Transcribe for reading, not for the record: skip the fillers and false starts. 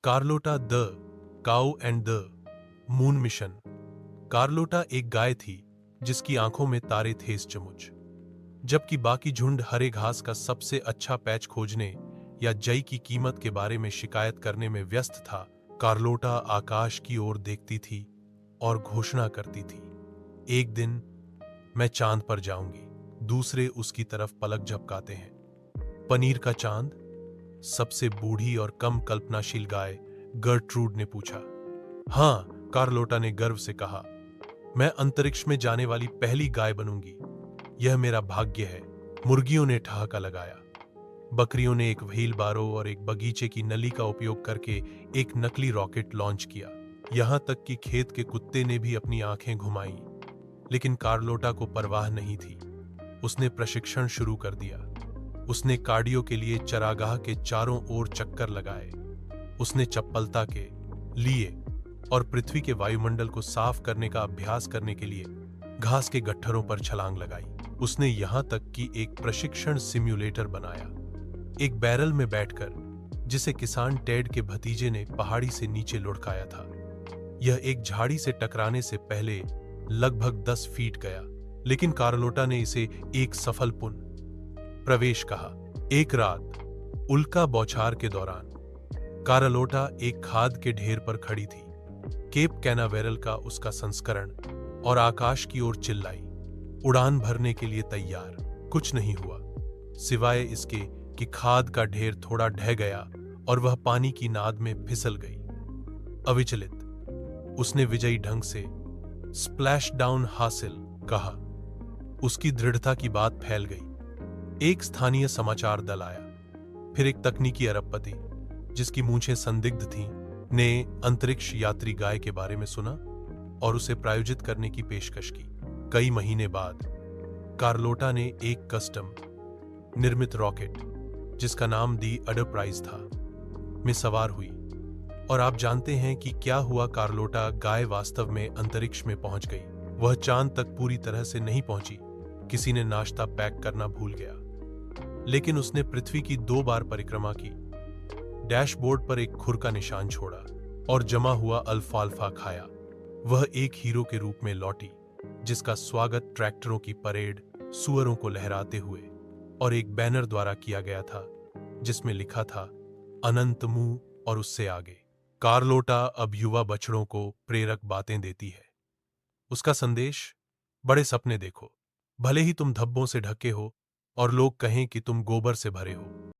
Carlotta the cow and the moon mission. Carlotta एक गाय थी जिसकी आंखों में तारे थे इस चमुच। जबकि बाकी झुंड हरे घास का सबसे अच्छा पैच खोजने या जई की कीमत के बारे में शिकायत करने में व्यस्त था, कार्लोटा आकाश की ओर देखती थी और घोषणा करती थी, एक दिन मैं चांद पर जाऊंगी। दूसरे उसकी तरफ पलक झपकाते हैं। पनीर का चांद? सबसे बूढ़ी और कम कल्पनाशील गाय गर्ट्रूड ने पूछा। हां, कार्लोटा ने गर्व से कहा, मैं अंतरिक्ष में जाने वाली पहली गाय बनूंगी। यह मेरा भाग्य है। मुर्गियों ने ठहाका लगाया। बकरियों ने एक व्हील बारो और एक बगीचे की नली का उपयोग करके एक नकली रॉकेट लॉन्च किया। यहां तक कि खेत के कुत्ते ने भी अपनी आंखें घुमाई। लेकिन कार्लोटा को परवाह नहीं थी। उसने प्रशिक्षण शुरू कर दिया। उसने कार्डियो के लिए चरागाह के चारों ओर चक्कर लगाए। उसने चप्पलता के लिए और पृथ्वी के वायुमंडल को साफ करने का अभ्यास करने के लिए घास के गट्ठरों पर छलांग लगाई। उसने यहां तक कि एक प्रशिक्षण सिम्युलेटर बनाया, एक बैरल में बैठकर, जिसे किसान टेड के भतीजे ने पहाड़ी से नीचे लुढ़काया था। यह एक झाड़ी से टकराने से पहले लगभग 10 फीट गया, लेकिन कार्लोटा ने इसे एक सफल पुन प्रवेश कहा। एक रात उल्का बौछार के दौरान कार्लोटा एक खाद के ढेर पर खड़ी थी, केप कैनावेरल का उसका संस्करण, और आकाश की ओर चिल्लाई, उड़ान भरने के लिए तैयार। कुछ नहीं हुआ, सिवाय इसके कि खाद का ढेर थोड़ा ढह गया और वह पानी की नाद में फिसल गई। अविचलित, उसने विजयी ढंग से स्प्लैश डाउन हासिल कहा। उसकी दृढ़ता की बात फैल गई। एक स्थानीय समाचार दल आया, फिर एक तकनीकी अरबपति जिसकी मूंछें संदिग्ध थीं, ने अंतरिक्ष यात्री गाय के बारे में सुना और उसे प्रायोजित करने की पेशकश की। कई महीने बाद कार्लोटा ने एक कस्टम निर्मित रॉकेट, जिसका नाम दी एंटरप्राइज था, में सवार हुई। और आप जानते हैं कि क्या हुआ? कार्लोटा गाय वास्तव में अंतरिक्ष में पहुंच गई। वह चांद तक पूरी तरह से नहीं पहुंची। किसी ने नाश्ता पैक करना भूल गया, लेकिन उसने पृथ्वी की 2 बार परिक्रमा की, डैशबोर्ड पर एक खुर का निशान छोड़ा और जमा हुआ अल्फाल्फा खाया। वह एक हीरो के रूप में लौटी, जिसका स्वागत ट्रैक्टरों की परेड, सुअरों को लहराते हुए और एक बैनर द्वारा किया गया था, जिसमें लिखा था, अनंत मुंह और उससे आगे। कार्लोटा अब युवा बछड़ों को प्रेरक बातें देती है। उसका संदेश, बड़े सपने देखो, भले ही तुम धब्बों से ढके हो और लोग कहें कि तुम गोबर से भरे हो।